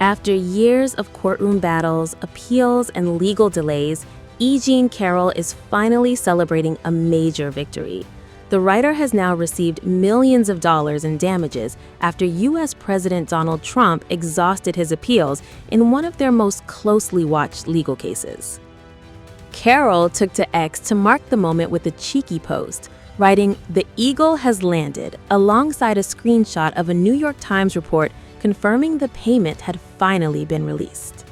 After years of courtroom battles, appeals, and legal delays, E. Jean Carroll is finally celebrating a major victory. The writer has now received millions of dollars in damages after U.S. President Donald Trump exhausted his appeals in one of their most closely watched legal cases. Carroll took to X to mark the moment with a cheeky post, writing, "The Eagle has landed," alongside a screenshot of a New York Times report confirming the payment had finally been released.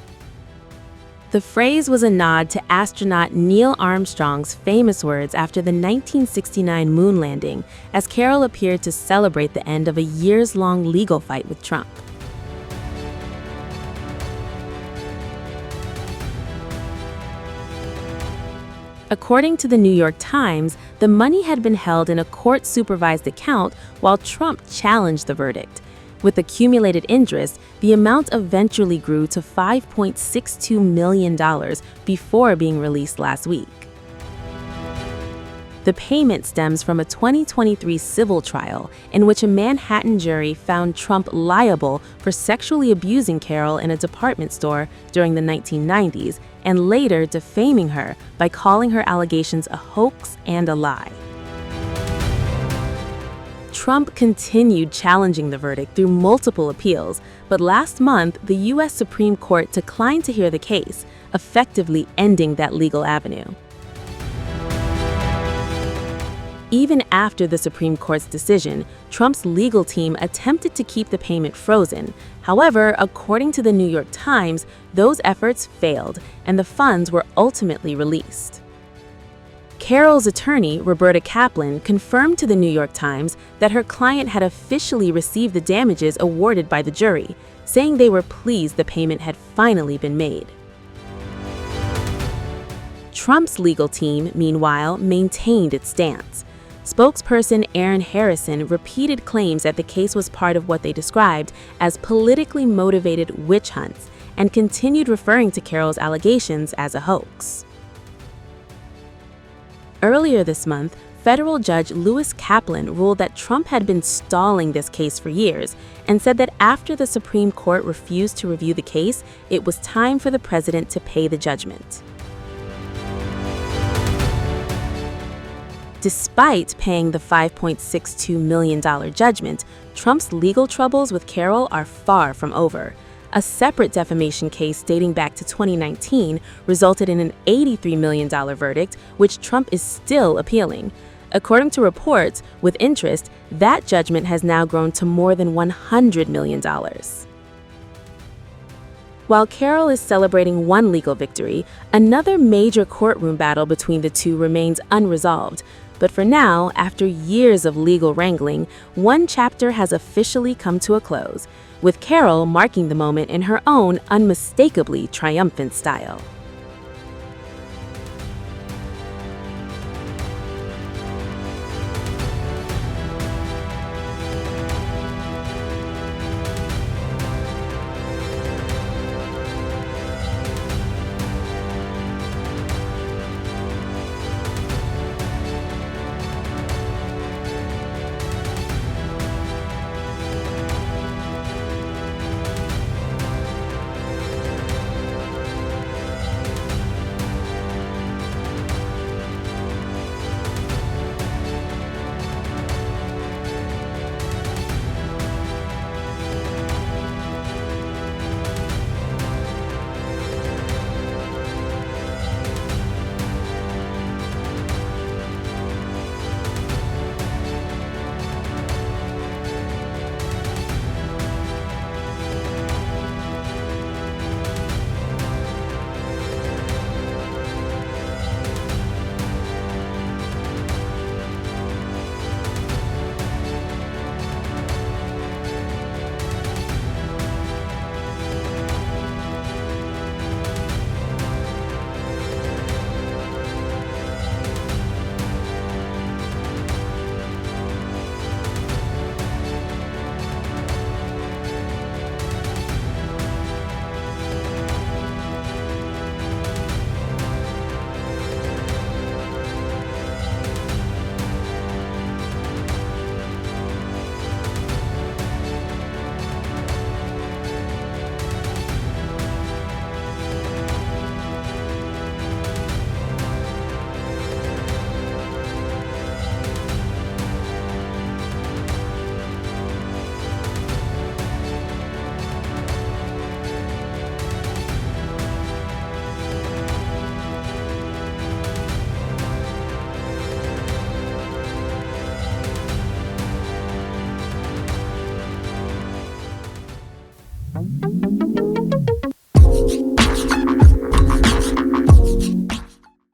The phrase was a nod to astronaut Neil Armstrong's famous words after the 1969 moon landing, as Carroll appeared to celebrate the end of a years-long legal fight with Trump. According to the New York Times, the money had been held in a court-supervised account while Trump challenged the verdict. With accumulated interest, the amount eventually grew to $5.62 million before being released last week. The payment stems from a 2023 civil trial in which a Manhattan jury found Trump liable for sexually abusing Carroll in a department store during the 1990s and later defaming her by calling her allegations a hoax and a lie. Trump continued challenging the verdict through multiple appeals, but last month, the U.S. Supreme Court declined to hear the case, effectively ending that legal avenue. Even after the Supreme Court's decision, Trump's legal team attempted to keep the payment frozen. However, according to the New York Times, those efforts failed, and the funds were ultimately released. Carroll's attorney, Roberta Kaplan, confirmed to the New York Times that her client had officially received the damages awarded by the jury, saying they were pleased the payment had finally been made. Trump's legal team, meanwhile, maintained its stance. Spokesperson Aaron Harrison repeated claims that the case was part of what they described as politically motivated witch hunts and continued referring to Carroll's allegations as a hoax. Earlier this month, federal judge Lewis Kaplan ruled that Trump had been stalling this case for years and said that after the Supreme Court refused to review the case, it was time for the president to pay the judgment. Despite paying the $5.62 million judgment, Trump's legal troubles with Carroll are far from over. A separate defamation case dating back to 2019 resulted in an $83 million verdict, which Trump is still appealing. According to reports, with interest, that judgment has now grown to more than $100 million. While Carroll is celebrating one legal victory, another major courtroom battle between the two remains unresolved. But for now, after years of legal wrangling, one chapter has officially come to a close, with Carroll marking the moment in her own unmistakably triumphant style.